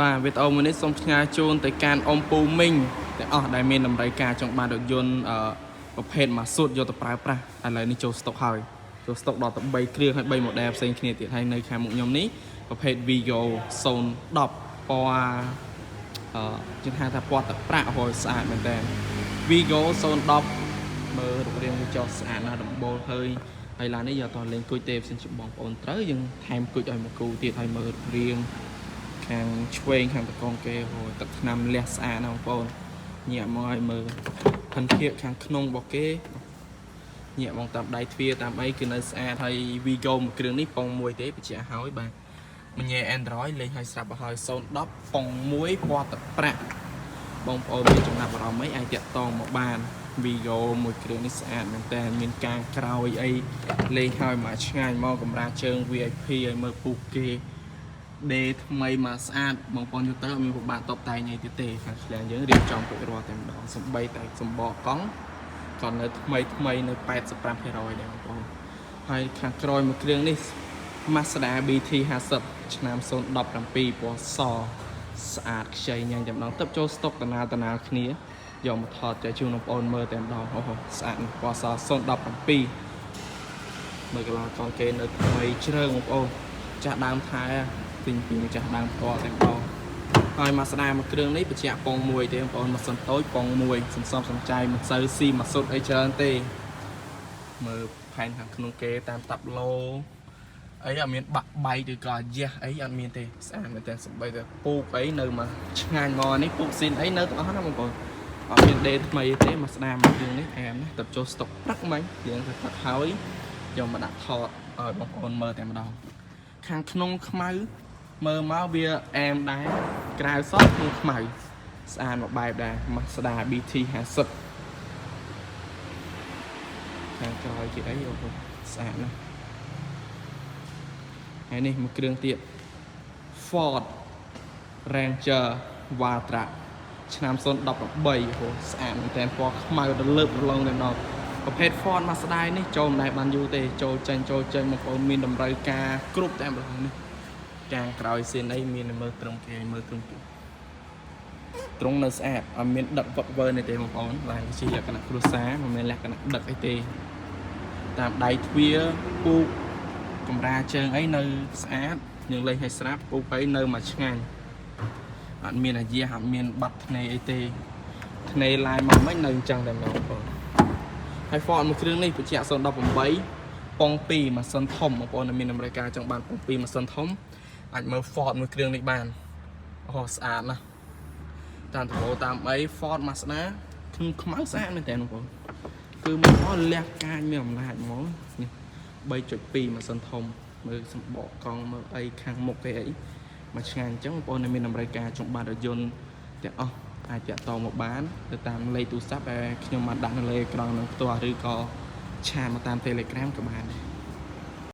បាទវីដេអូមួយនេះសូមផ្ញើជូនទៅកាន់អ៊ំពូមីងទាំងអស់ដែលមានតម្រូវការចង់បានរថយន្តប្រភេទម៉ាស៊ូតយកទៅប្រើប្រាស់ឥឡូវនេះចូលស្តុកហើយចូលស្តុកដល់ទៅ3គ្រឿងហើយ3 model ផ្សេងគ្នាទៀតហើយនៅខាងមុខខ្ញុំនេះប្រភេទ Vigo 010ពណ៌ជឿថាពណ៌ទឹកប្រាក់រហូតស្អាតមែនតើ Vigo 010មើលរូបរាងវាចុះស្អាតណាស់ដំបូលហើយឡាននេះយកតលេងគុយទេផ្សេងជាបងប្អូនត្រូវយើងថែមគុយឲ្យមួយគូទៀតហើយមើលរូបរាងខាងឆ្វេងខាងតកងគេហូរទឹកថ្នាំលះស្អាតណាបងប្អូនញាក់មកឲ្យមើលផិនភាពខាងក្នុងរបស់គេញាក់មកតាមដៃទ្វារតាមអីគឺនៅស្អាតហើយ Vigo មួយគ្រឿងនេះប៉ុងមួយទេបញ្ជាក់ហើយបាទមញ៉ែ Android លេងឲ្យស្រាប់ឲ្យ010ប៉ុងមួយពណ៌ទឹកប្រាក់បងប្អូនមានចំណាប់អារម្មណ៍អីអាចតាក់ទងមកបាន Vigo មួយគ្រឿងនេះស្អាតមែនតើមានការក្រោយអីលេងឲ្យមកឆ្ងាយមកកម្រាលជើង VIP ឲ្យមើលពុះគេដេថ្មីមកស្អាតបងប្អូនយូទ័រមានពិបាកតបតែងអីទៀតទេខាងឆ្លាងយើងរៀបចំពុករត់តែម្ដងសំបីតែសម្បកកង់ក៏នៅថ្មីនៅ 85% ដែរបងប្អូនហើយខាងក្រោយមួយគ្រឿងនេះ Mazda BT50 ឆ្នាំ017ពណ៌សស្អាតខ្ចីញ៉ាំតែម្ដងទឹកចូលស្តុកតណាគ្នាយកមកថតចែកជូនបងប្អូនមើលតែម្ដងអូស្អាតពណ៌ស017មើលកន្លងកង់គេនៅថ្មីជ្រើងបងប្អូនចាស់ដើមថែទិញពីម្ចាស់ដើមផ្ទាល់តែម្ដងហើយមកស្ដារមួយគ្រឿងនេះបញ្ជាក់ប៉ុងមួយទេបងប្អូនម៉ាស៊ីនតូចប៉ុងមួយសំចៃមិនសូវស៊ីម៉ាស៊ូតអីច្រើនទេមើលផែនខាងក្នុងគេតាមតាប់ឡូអីអត់មានបាក់បែកឬក៏យះអីអត់មានទេស្អាតមែនតើសំបីតែពូកអីនៅមកឆ្ងាញ់មកនេះពូកស៊ីនអីនៅទាំងអស់ណាបងប្អូនអត់មានដេថ្មីទេមកស្ដារមួយគ្រឿងនេះអែមណាទៅចូលស្តុកព្រឹកមិញរៀងទៅព្រឹកហើយយកមកដាក់ថតឲ្យបងប្អូនមើលតែម្ដងខាងក្នុងខ្មៅមើលមកវាអែមដែរក្រៅសក្នុងខ្មៅស្អាតមួយបែបដែរ Mazda BT50 ខាងក្រោយជាអីអូស្អាតណាស់ហើយនេះមួយគ្រឿងទៀត Ford Ranger Vatra ឆ្នាំ013អូស្អាតមែនតើពណ៌ខ្មៅរលើបរលងតែម្ដងប្រភេទ Ford Mazda នេះចូលមិនដែលបានយូរទេចូលចេញបងប្អូនមានតម្រូវការគ្រប់តែម្ដងនេះខាងក្រោយសៀនអីមានមើលត្រង់គេមើលត្រង់ត្រង់នៅស្អាតអត់មានដឹកវឹកវើនេះទេបងប្អូនឡានជាលក្ខណៈគ្រួសារមិនមែនលក្ខណៈដឹកអីទេតាមដៃទ្វារពូកកម្រាលជើងអីនៅស្អាតយើងលេងឲ្យស្រាប់ពូកអីនៅមកឆ្ងាញ់អត់មានអាយាអត់មានបាត់ធ្នេអីទេធ្នេឡាយមកមិននៅអញ្ចឹងតែម្ដងបងប្អូនហើយ Ford មួយគ្រឿងនេះបញ្ជាក់018ប៉ុង2ម៉ាស៊ីនធំបងប្អូនមានតម្រូវការចង់បានប៉ុង2ម៉ាស៊ីនធំអាចមើល Ford មួយគ្រឿងនេះបានអូស្អាតណាស់តាមតោតាមអី Ford Mazda ក្នុងខ្មៅស្អាតមែនតើបងប្អូនគឺមកអស់លះកាចមានអំណាចហ្មងនេះ 3.2 ម៉ាស៊ីនធំមើលសម្បកកង់មើលអីខាងមុខគេអីមកឆ្ងាញ់អញ្ចឹងបងប្អូនមានតម្រូវការចង់បានរថយន្តទាំងអស់អាចតាក់ទងមកបានទៅតាមលេខទូរស័ព្ទដែលខ្ញុំបានដាក់នៅលើអេក្រង់នឹងផ្ទាល់ឬក៏ឆាតមកតាម Telegram ក៏បានដែរ